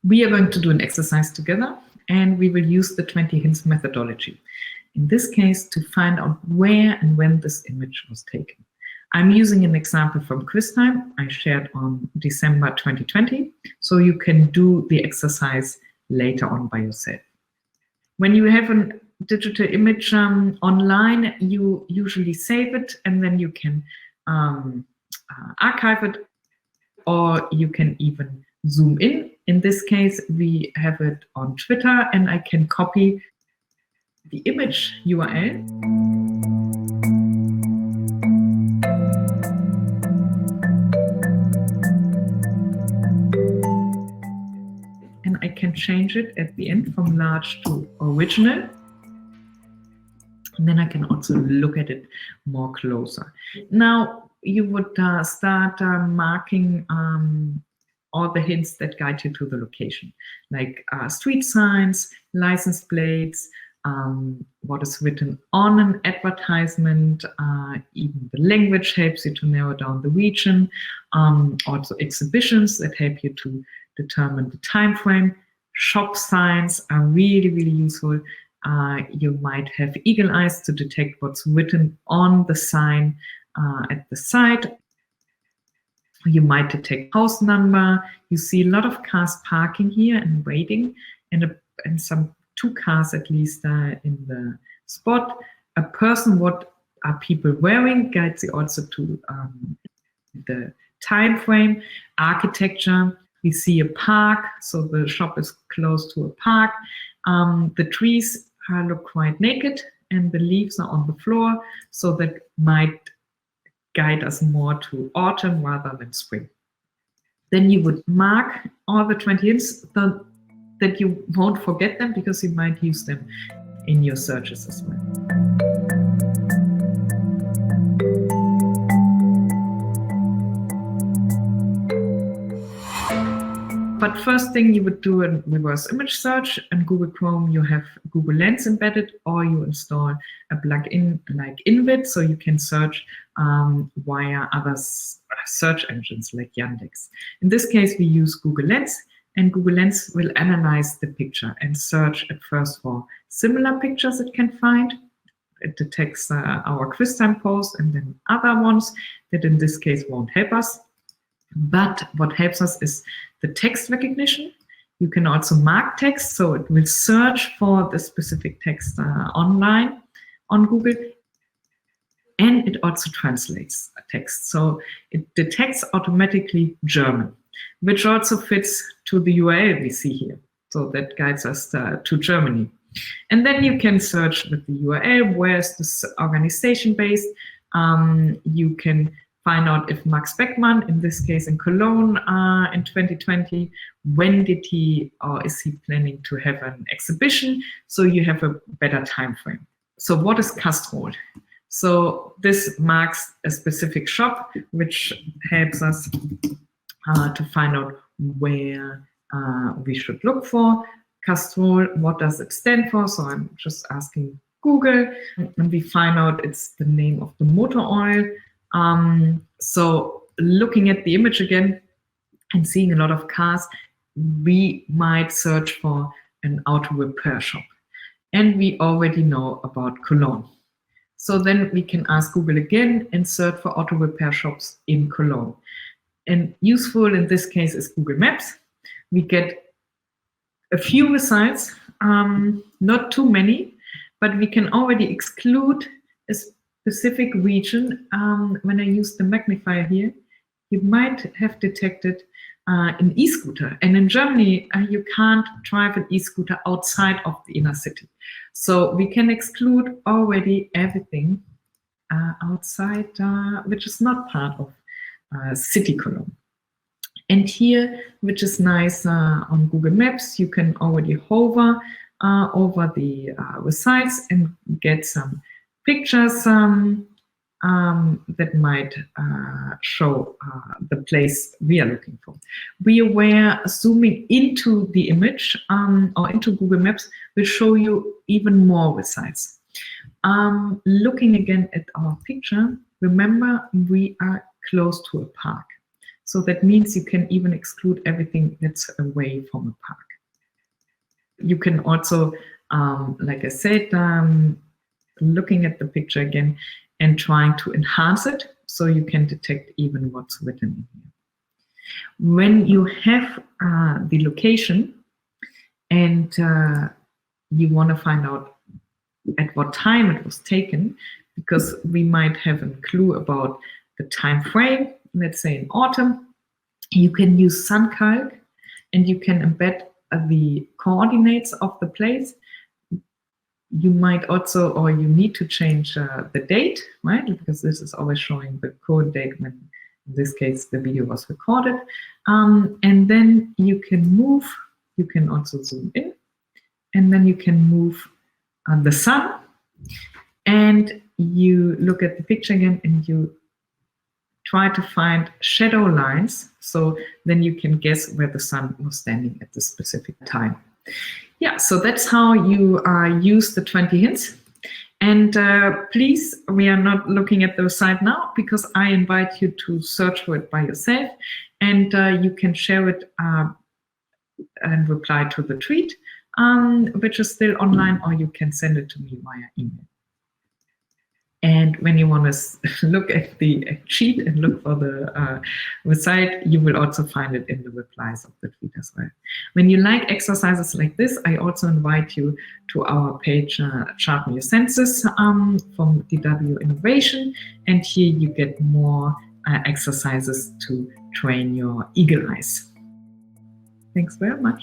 We are going to do an exercise together, and we will use the 20 hints methodology. In this case, to find out where and when this image was taken. I'm using an example from quiz time I shared on December 2020, so you can do the exercise later on by yourself. When you have a digital image online, you usually save it, and then you can archive it, or you can even zoom in. In this case, we have it on Twitter, and I can copy the image URL. And I can change it at the end from large to original. And then I can also look at it more closer. Now, you would start marking all the hints that guide you to the location, like street signs, license plates, what is written on an advertisement, even the language helps you to narrow down the region, also exhibitions that help you to determine the time frame. Shop signs are really, really useful. You might have eagle eyes to detect what's written on the sign at the side. You might detect house number. You see a lot of cars parking here and waiting, and some 2 cars at least in the spot. A person, what are people wearing, guides you also to the time frame. Architecture, we see a park, so the shop is close to a park. The trees look quite naked, and the leaves are on the floor, so that might guide us more to autumn rather than spring. Then you would mark all the 20 hints that you won't forget them, because you might use them in your searches as well. But first thing, you would do a reverse image search. In Google Chrome, you have Google Lens embedded, or you install a plugin like Invid, so you can search via other search engines like Yandex. In this case, we use Google Lens, and Google Lens will analyze the picture and search at first for similar pictures it can find. It detects our quiz time post, and then other ones that in this case won't help us. But what helps us is the text recognition. You can also mark text, so it will search for the specific text online on Google. And it also translates text. So it detects automatically German, which also fits to the URL we see here. So that guides us to Germany. And then you can search with the URL, where's this organization based. You can find out if Max Beckmann, in this case in Cologne in 2020, when did he or is he planning to have an exhibition? So you have a better time frame. So what is Castrol? So this marks a specific shop, which helps us to find out where we should look for. Castrol, what does it stand for? So I'm just asking Google, and we find out it's the name of the motor oil. So looking at the image again and seeing a lot of cars, we might search for an auto repair shop. And we already know about Cologne. So then we can ask Google again and search for auto repair shops in Cologne. And useful in this case is Google Maps. We get a few results, not too many, but we can already exclude a specific region. When I use the magnifier here, you might have detected an e-scooter. And in Germany, you can't drive an e-scooter outside of the inner city. So we can exclude already everything outside, which is not part of city Cologne. And here, which is nice on Google Maps, you can already hover over the results and get some pictures that might show the place we are looking for. Be aware, zooming into the image or into Google Maps will show you even more results. Looking again at our picture remember, we are close to a park. So that means you can even exclude everything that's away from a park. You can also, like I said, looking at the picture again and trying to enhance it so you can detect even what's written in here. When you have the location and you want to find out at what time it was taken, because we might have a clue about the time frame, let's say in autumn, you can use SunCalc and you can embed the coordinates of the place. You might also, or you need to change the date, right? Because this is always showing the current date when, in this case, the video was recorded. And then you can move, you can also zoom in, and then you can move the sun, and you look at the picture again and you try to find shadow lines, so then you can guess where the sun was standing at this specific time. Yeah, so that's how you use the 20 hints. And please, we are not looking at the site now because I invite you to search for it by yourself, and you can share it and reply to the tweet, which is still online, or you can send it to me via email. And when you want to look at the sheet and look for the site, you will also find it in the replies of the tweet as well. When you like exercises like this, I also invite you to our page, Sharpen Your Senses, from DW Innovation. And here you get more exercises to train your eagle eyes. Thanks very much.